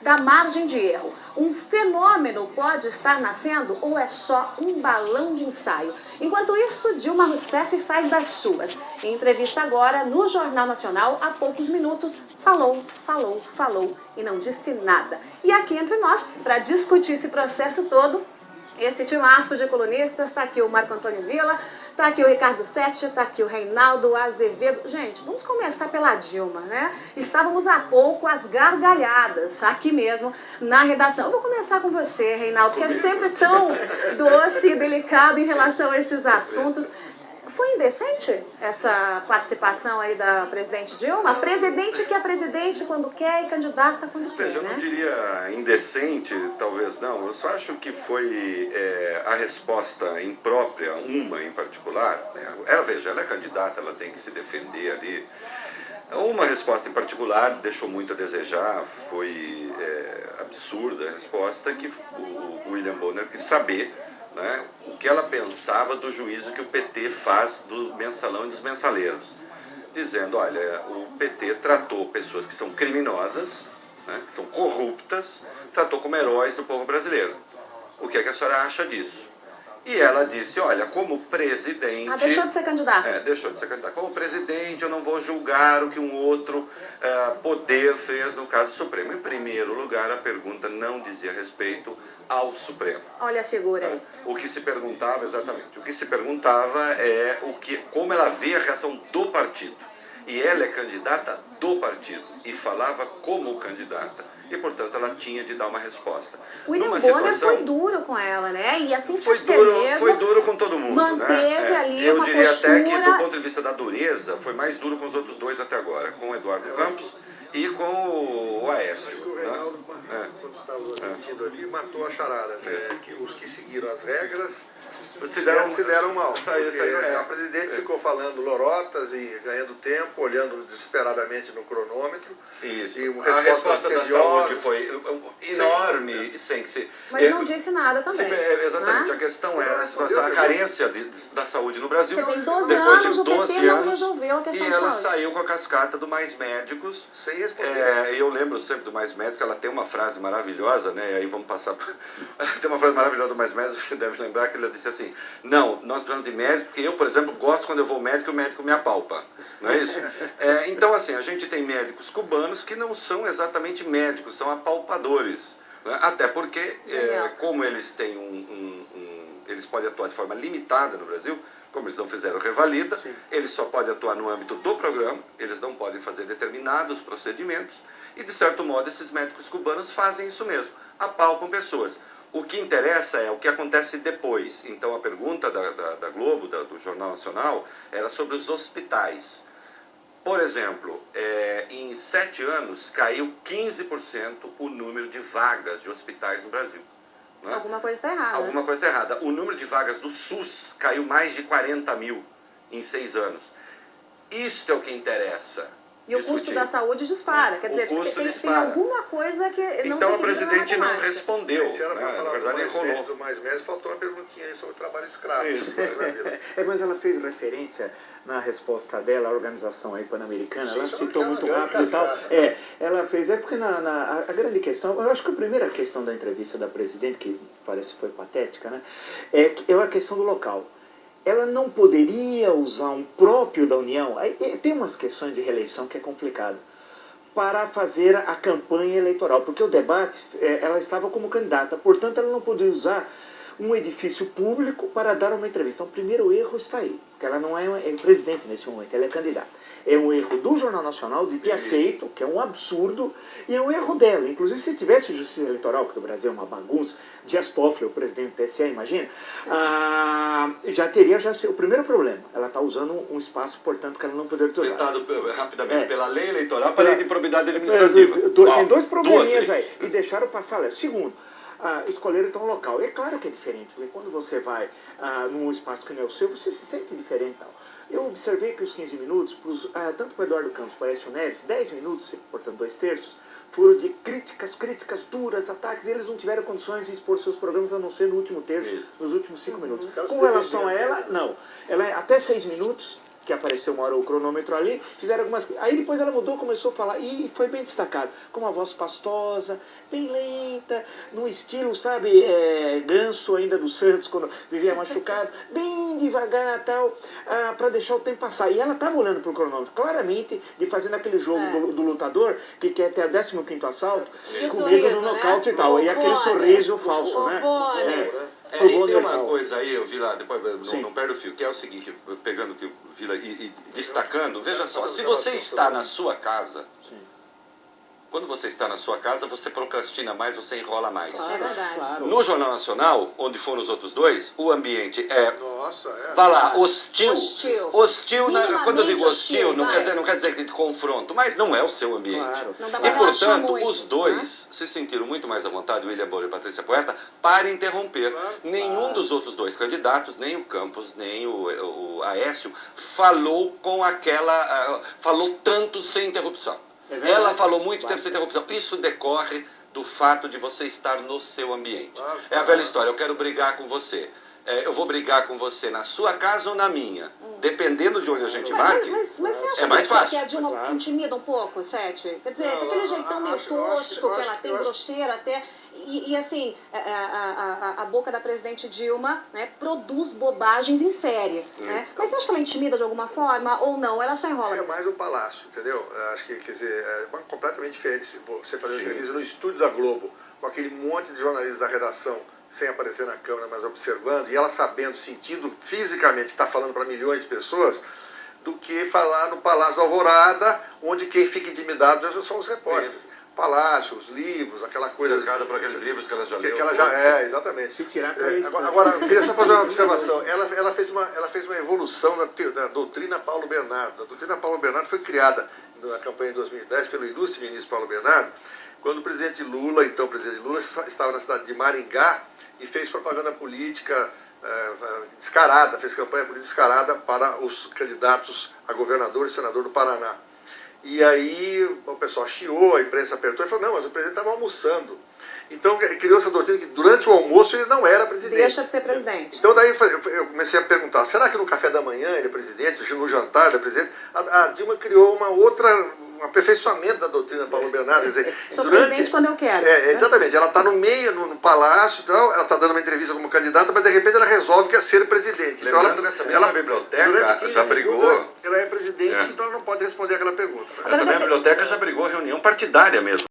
da margem de erro. Um fenômeno pode estar nascendo ou é só um balão de ensaio? Enquanto isso, Dilma Rousseff faz das suas. Em entrevista agora no Jornal Nacional, há poucos minutos, falou e não disse nada. E aqui entre nós, para discutir esse processo todo, esse timaço de colunistas, está aqui o Marco Antônio Villa, está aqui o Ricardo Sete, está aqui o Reinaldo Azevedo. Gente, vamos começar pela Dilma, né? Estávamos há pouco às gargalhadas, aqui mesmo, na redação. Eu vou começar com você, Reinaldo, que é sempre tão doce e delicado em relação a esses assuntos. Foi indecente essa participação aí da presidente Dilma? Presidente que é presidente quando quer e candidata quando quer, né? Eu não diria indecente, talvez não. Eu só acho que foi a resposta imprópria, uma em particular. Né? Veja, ela é candidata, ela tem que se defender ali. Uma resposta em particular deixou muito a desejar, foi absurda a resposta, que o William Bonner quis saber, né, o que ela pensava do juízo que o PT faz do mensalão e dos mensaleiros, dizendo, olha, o PT tratou pessoas que são criminosas, né, que são corruptas, tratou como heróis do povo brasileiro. O que é que a senhora acha disso? E ela disse, olha, como presidente... deixou de ser candidata. Deixou de ser candidata. Como presidente, eu não vou julgar o que um outro poder fez no caso Supremo. Em primeiro lugar, a pergunta não dizia respeito ao Supremo. Olha a figura aí. O que se perguntava, exatamente, o que se perguntava é como ela vê a reação do partido. E ela é candidata do partido e falava como candidata. E, portanto, ela tinha de dar uma resposta. O William Bonner foi duro com ela, né? E assim tinha que ser mesmo. Foi duro com todo mundo, manteve ali uma postura... Eu diria até que, do ponto de vista da dureza, foi mais duro com os outros dois até agora. Com o Eduardo Campos e com o Aécio. Acho que o Reinaldo, quando estava assistindo ali, matou a charada. Que os que seguiram as regras se deram mal. A presidente ficou falando lorotas e ganhando tempo, olhando desesperadamente no cronômetro. Isso. E a resposta da saúde foi enorme, sem que se... Mas não disse nada também. Exatamente. A questão era a carência da saúde no Brasil. Quer dizer, em 12 depois anos de o PT não resolveu a questão e de ela saúde. saiu com a cascata do Mais Médicos. Sem responder. Eu lembro sempre do Mais Médicos, ela tem uma frase maravilhosa, né? Aí vamos passar... Tem uma frase maravilhosa do Mais Médicos, você deve lembrar, que ela disse assim, não, nós precisamos de médico, porque eu, por exemplo, gosto quando eu vou ao médico, o médico me apalpa. Não é isso? Então, assim, a gente tem médicos cubanos que não são exatamente médicos, são apalpadores. Né? Até porque, como eles têm eles podem atuar de forma limitada no Brasil, como eles não fizeram revalida, eles só podem atuar no âmbito do programa, eles não podem fazer determinados procedimentos, e, de certo modo, esses médicos cubanos fazem isso mesmo, apalpam pessoas. O que interessa é o que acontece depois. Então, a pergunta da Globo, do Jornal Nacional, era sobre os hospitais. Por exemplo, em 7 anos, caiu 15% o número de vagas de hospitais no Brasil. Né? Alguma coisa está errada. Alguma coisa está errada. O número de vagas do SUS caiu mais de 40 mil em 6 anos. Isto é o que interessa. E o custo da saúde dispara. Quer dizer, tem alguma coisa que não então a presidente não respondeu. Se ela Na verdade, enrolou. do mais médico, faltou uma perguntinha aí sobre o trabalho escravo. Mas ela fez referência na resposta dela à organização aí pan-americana, ela citou muito rápido e tal. Ela fez, porque a grande questão, eu acho que a primeira questão da entrevista da presidente, que parece que foi patética, né, é a questão do local. Ela não poderia usar um próprio da União, tem umas questões de reeleição que é complicado, para fazer a campanha eleitoral, porque o debate, ela estava como candidata, portanto ela não poderia usar um edifício público para dar uma entrevista. Então o primeiro erro está aí, porque ela não é presidente nesse momento, ela é candidata. É um erro do Jornal Nacional de ter aceito, que é um absurdo, e é um erro dela. Inclusive, se tivesse justiça eleitoral, que no Brasil é uma bagunça, Dias Toffoli, o presidente do TSE, imagina, já teria o primeiro problema. Ela está usando um espaço, portanto, que ela não poderia usar. Vetado rapidamente pela lei eleitoral, para a lei de improbidade administrativa. Tem dois probleminhas aí, e deixaram passar lá. Segundo, escolher então um local. É claro que é diferente, porque quando você vai num espaço que não é o seu, você se sente diferente. Tal. Eu observei que os 15 minutos, tanto para o Eduardo Campos como para o Aécio Neves, 10 minutos, portanto 2/3, foram de críticas duras, ataques, e eles não tiveram condições de expor seus programas, a não ser no último terço, nos últimos 5 minutos. Com relação a ela, não. Ela é até 6 minutos, que apareceu uma hora o cronômetro ali, fizeram algumas coisas. Aí depois ela mudou, começou a falar, e foi bem destacado, com uma voz pastosa, bem lenta, num estilo, sabe, Ganso ainda do Santos, quando vivia machucado, bem devagar, tal, para deixar o tempo passar. E ela estava olhando pro cronômetro, claramente, de fazendo aquele jogo do lutador, que quer ter o 15º assalto, comigo no nocaute, né? E tal. E aquele sorriso falso, né? E tem uma coisa aí, eu vi lá, depois não perde o fio, que é o seguinte, pegando o que eu vi lá e destacando, veja só, se você está na sua casa, quando você está na sua casa, você procrastina mais, você enrola mais. É verdade. Claro. No Jornal Nacional, onde foram os outros dois, o ambiente Vai lá, hostil. Quando eu digo hostil, não vai. quer dizer que de confronto, mas não é o seu ambiente. Claro. Não dá pra E, relaxar portanto, muito, os dois se sentiram muito mais à vontade, William Bonner e Patrícia Poeta, para interromper. Nenhum dos outros dois candidatos, nem o Campos, nem o Aécio, falou com falou tanto sem interrupção. Ela falou muito tempo sem interrupção. Isso decorre do fato de você estar no seu ambiente. É a velha história, eu quero brigar com você. Eu vou brigar com você na sua casa ou na minha. Dependendo de onde a gente marque, Mas você acha mais que fácil. a Dilma intimida um pouco, Sete? Quer dizer, tem aquele jeitão meio tosco que ela tem, broxeira até. E assim, a boca da presidente Dilma, né, produz bobagens em série. Né? Mas você acha que ela intimida de alguma forma ou não? Ela só enrola mesmo? mais o Palácio, entendeu? Acho que, quer dizer, é completamente diferente você fazer uma entrevista no estúdio da Globo, com aquele monte de jornalistas da redação, sem aparecer na câmera, mas observando, e ela sabendo, sentindo fisicamente que está falando para milhões de pessoas, do que falar no Palácio Alvorada, onde quem fica intimidado são os repórteres. Palácio, os livros, aquela coisa... Cercada por aqueles livros que ela já leu. Que ela exatamente. Se tirar agora, eu queria só fazer uma observação. Ela fez uma evolução da doutrina Paulo Bernardo. A doutrina Paulo Bernardo foi criada na campanha de 2010 pelo ilustre ministro Paulo Bernardo, quando o presidente Lula, então o presidente Lula, estava na cidade de Maringá e fez propaganda política descarada, fez campanha política descarada para os candidatos a governador e senador do Paraná. E aí o pessoal chiou, a imprensa apertou e falou, não, mas o presidente estava almoçando. Então criou essa doutrina que durante o almoço ele não era presidente. Deixa de ser presidente. Então daí eu comecei a perguntar, será que no café da manhã ele é presidente, no jantar ele é presidente? A Dilma criou um aperfeiçoamento da doutrina Paulo Bernardo. Quer dizer, Sou presidente quando eu quero. Exatamente, ela está no meio, no palácio, então, ela está dando uma entrevista como candidata, mas de repente ela resolve que é ser presidente. Lembrando então que essa mesma biblioteca já brigou. Ela é presidente, então ela não pode responder aquela pergunta. Essa mesma biblioteca já brigou reunião partidária mesmo.